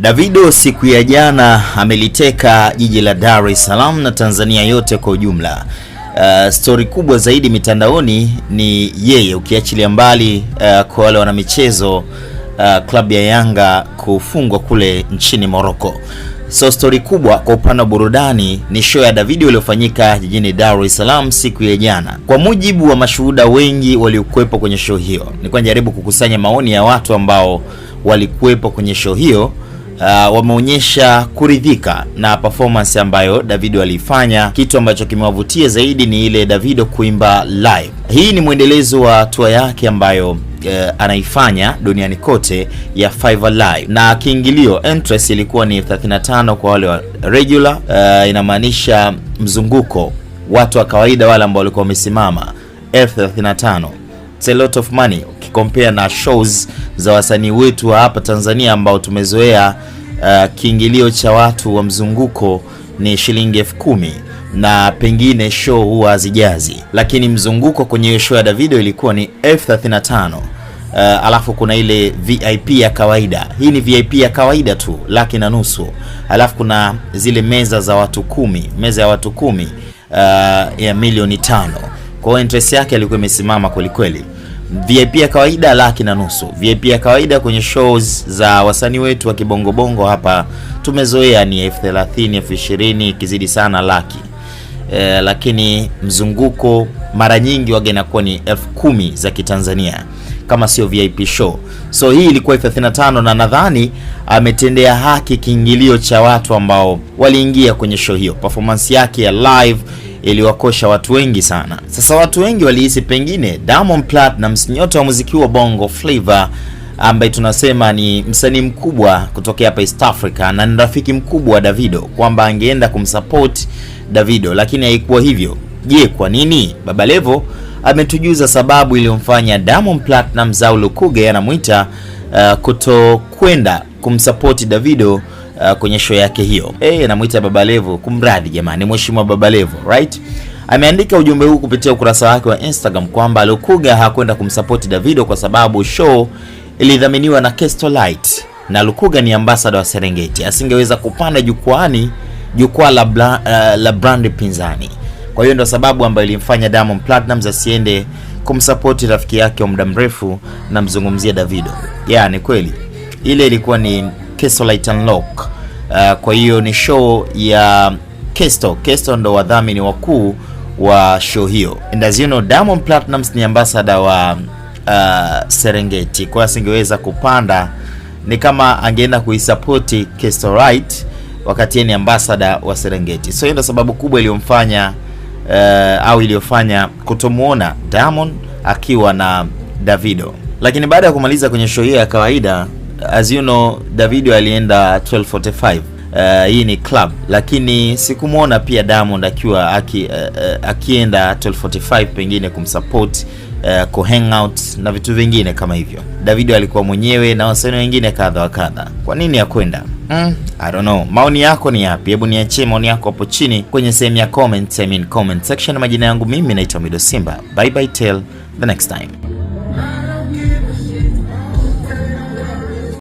Davido siku ya jana ameliteka jiji la Dar es Salaam na Tanzania yote kwa ujumla. Story kubwa zaidi mitandaoni ni yeye, ukiachilia mbali kwa wale wana michezo, klabu ya Yanga kufungwa kule nchini Morocco. So story kubwa kwa upande wa burudani ni show ya Davido iliyofanyika jijini Dar es Salaam siku ya jana. Kwa mujibu wa mashuhuda wengi waliokuwepo kwenye show hiyo, nilikuwa najaribu kukusanya maoni ya watu ambao walikuwepo kwenye show hiyo. Wameonyesha kuridhika na performance ambayo Davido alifanya. Kitu ambacho kimewavutia zaidi ni ile Davido kuimba live. Hii ni mwendelezo wa tour yake ambayo anaifanya duniani kote ya Five Alive, na kiingilio entrance ilikuwa ni 35 kwa wale wa regular. Inamaanisha mzunguko watu wa kawaida wale ambao walikuwa wamesimama 35. It's a lot of money ukikompare na shows za wasanii wetu wa hapa Tanzania ambao tumezoea kiingilio cha watu wa mzunguko ni shilingi 10,000 na pengine show huwa hazijazi, lakini mzunguko kwenye show ya Davido ilikuwa ni 35,000. Alafu kuna ile VIP ya kawaida. Hii ni VIP ya kawaida tu, 1,500,000. Alafu kuna zile meza za watu 10, meza ya watu 10 ya milioni 5. Kwa hiyo interest yake ilikuwa imesimama kweli kweli. VIP ya kawaida 1,500,000. VIP ya kawaida kwenye shows za wasanii wetu wa kibongo bongo hapa tumezoea ni 30,000, 20,000, ikizidi sana laki. Lakini mzunguko mara nyingi wage inakuwa ni 10,000 za Kitanzania kama sio VIP show. So hii ilikuwa 35 na nadhani ametendea haki kiingilio cha watu ambao waliingia kwenye show hiyo. Performance yake ya live iliwakosha watu wengi sana. Sasa watu wengi walihisi pengine Diamond Platnumz, nyota wa muziki wa Bongo Flava ambaye tunasema ni msanii mkubwa kutokea hapa East Africa na ni rafiki mkubwa wa Davido, kwamba angeenda kumsupport Davido, lakini haikuwa hivyo. Je, kwa nini? Baba Levo ametujuza sababu iliyomfanya Diamond Platnumz au Lukuga anamuita kutokwenda kumsupport Davido kwenye show yake hiyo. Anamuita Baba Levo, kumradi jamani, mheshimiwa Baba Levo, right? Ameandika ujumbe huu kupitia ukurasa wake wa Instagram kwamba Lukuga hakwenda kumsupport Davido kwa sababu show ilidhaminiwa na Kestolite na Lukuga ni ambassador wa Serengeti, asingeweza kupanda jukwaa la brand pinzani. Kwa hiyo ndio sababu ambayo ilimfanya Diamond Platnumz asiende kumsupport rafiki yake wa muda mrefu, na mzungumzia Davido. Ni kweli ile ilikuwa ni Kestolite Unlock. Kwa hiyo ni show ya Kesto ndo wadhamini wakuu wa show hiyo. And as you know, Diamond Platnumz ni ambassador wa Serengeti, kwa asingeweza kupanda, ni kama angeenda kuisupport Kestolite wakati yeye ni ambassador wa Serengeti. So hiyo ndio sababu kubwa iliyomfanya iliyofanya kutomuona Diamond akiwa na Davido. Lakini baada ya kumaliza kwenye show hiyo ya kawaida, as you know, Davido alienda 12:45. Hii ni club, lakini sikumuona pia Diamond akiwa akienda 12:45 pengine kumsupport, ku hangout na vitu vingine kama hivyo. Davido alikuwa mwenyewe na wasanii wengine kadha wa kadha. Kwa nini hakwenda? I don't know. Maoni yako ni yapi? Hebu niachie maoni yako hapo chini kwenye sehemu ya comment section. Majina yangu mimi naitwa Mido Simba. Bye bye till the next time.